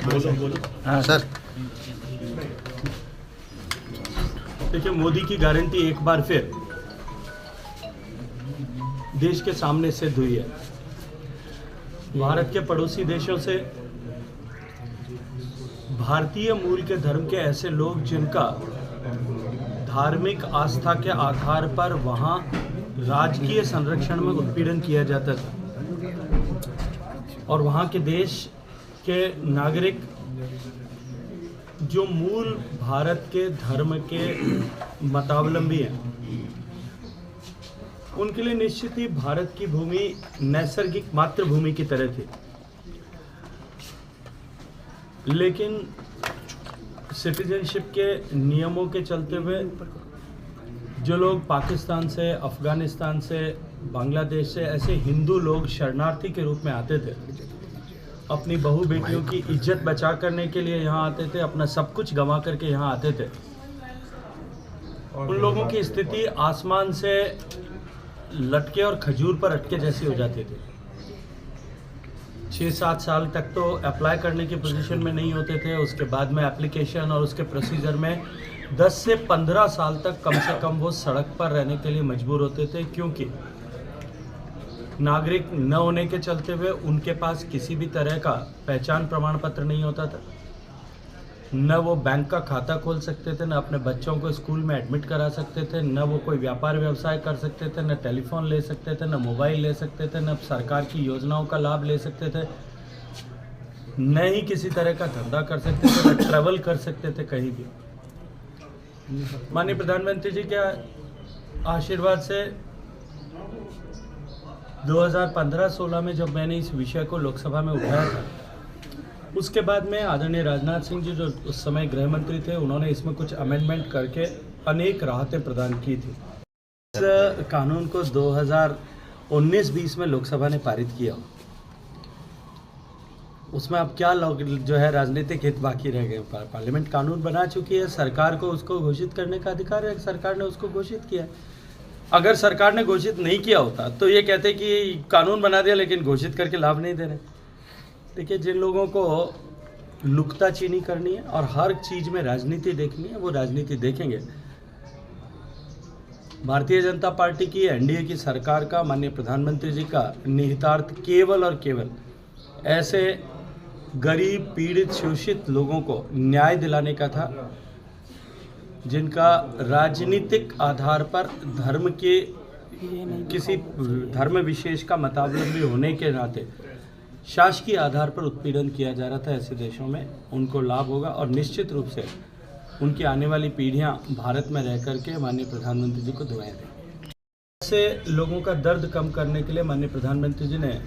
बोलो। हाँ सर। देखिए, मोदी की गारंटी एक बार फिर देश के सामने सिद्ध हुई है। भारत के पड़ोसी देशों से भारतीय मूल के धर्म के ऐसे लोग जिनका धार्मिक आस्था के आधार पर वहां राजकीय संरक्षण में उत्पीड़न किया जाता था और वहां के देश के नागरिक जो मूल भारत के धर्म के मतावलंबी हैं, उनके लिए निश्चित ही भारत की भूमि नैसर्गिक मातृभूमि की तरह थी। लेकिन सिटीजनशिप के नियमों के चलते हुए जो लोग पाकिस्तान से, अफगानिस्तान से, बांग्लादेश से ऐसे हिंदू लोग शरणार्थी के रूप में आते थे, अपनी बहू बेटियों की इज्जत बचा करने के लिए यहाँ आते थे, अपना सब कुछ गंवा करके यहाँ आते थे, उन लोगों की स्थिति आसमान से लटके और खजूर पर अटके जैसी हो जाती थी। 6-7 साल तक तो अप्लाई करने की पोजीशन में नहीं होते थे, उसके बाद में एप्लीकेशन और उसके प्रोसीजर में 10 से 15 साल तक कम से कम वो सड़क पर रहने के लिए मजबूर होते थे, क्योंकि नागरिक न होने के चलते हुए उनके पास किसी भी तरह का पहचान प्रमाण पत्र नहीं होता था, न वो बैंक का खाता खोल सकते थे, न अपने बच्चों को स्कूल में एडमिट करा सकते थे, न वो कोई व्यापार व्यवसाय कर सकते थे, न टेलीफोन ले सकते थे, न मोबाइल ले सकते थे, न सरकार की योजनाओं का लाभ ले सकते थे, न ही किसी तरह का धंधा कर सकते थे, न ट्रैवल कर सकते थे कहीं भी। माननीय प्रधानमंत्री जी के आशीर्वाद से 2015-16 में जब मैंने इस विषय को लोकसभा में उठाया था, उसके बाद में आदरणीय राजनाथ सिंह जी जो उस समय गृह मंत्री थे, उन्होंने इसमें कुछ अमेंडमेंट करके अनेक राहतें प्रदान की थी। इस कानून को 2019-20 में लोकसभा ने पारित किया। उसमें अब क्या जो है राजनीतिक हित बाकी रह गए। पार्लियामेंट कानून बना चुकी है, सरकार को उसको घोषित करने का अधिकार है, सरकार ने उसको घोषित किया है। अगर सरकार ने घोषित नहीं किया होता तो ये कहते कि कानून बना दिया लेकिन घोषित करके लाभ नहीं दे रहे। देखिए, जिन लोगों को नुक्ताचीनी करनी है और हर चीज़ में राजनीति देखनी है, वो राजनीति देखेंगे। भारतीय जनता पार्टी की, एनडीए की सरकार का, माननीय प्रधानमंत्री जी का निहितार्थ केवल और केवल ऐसे गरीब, पीड़ित, शोषित लोगों को न्याय दिलाने का था, जिनका राजनीतिक आधार पर धर्म के किसी धर्म विशेष का मतावलंबी होने के नाते शासकीय आधार पर उत्पीड़न किया जा रहा था। ऐसे देशों में उनको लाभ होगा और निश्चित रूप से उनकी आने वाली पीढ़ियां भारत में रह करके माननीय प्रधानमंत्री जी को दुआएं देंगी। ऐसे लोगों का दर्द कम करने के लिए माननीय प्रधानमंत्री जी ने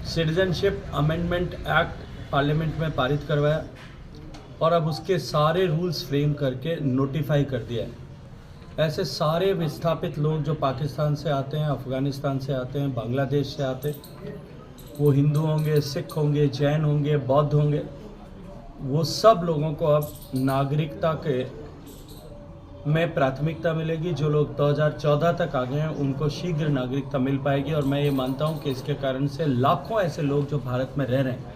सिटीजनशिप अमेंडमेंट एक्ट पार्लियामेंट में पारित करवाया और अब उसके सारे रूल्स फ्रेम करके नोटिफाई कर दिया है। ऐसे सारे विस्थापित लोग जो पाकिस्तान से आते हैं, अफगानिस्तान से आते हैं, बांग्लादेश से आते हैं, वो हिंदू होंगे, सिख होंगे, जैन होंगे, बौद्ध होंगे, वो सब लोगों को अब नागरिकता के में प्राथमिकता मिलेगी। जो लोग 2014 तक आ गए हैं उनको शीघ्र नागरिकता मिल पाएगी और मैं ये मानता हूँ कि इसके कारण से लाखों ऐसे लोग जो भारत में रह रहे हैं,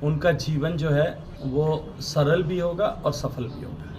उनका जीवन जो है वो सरल भी होगा और सफल भी होगा।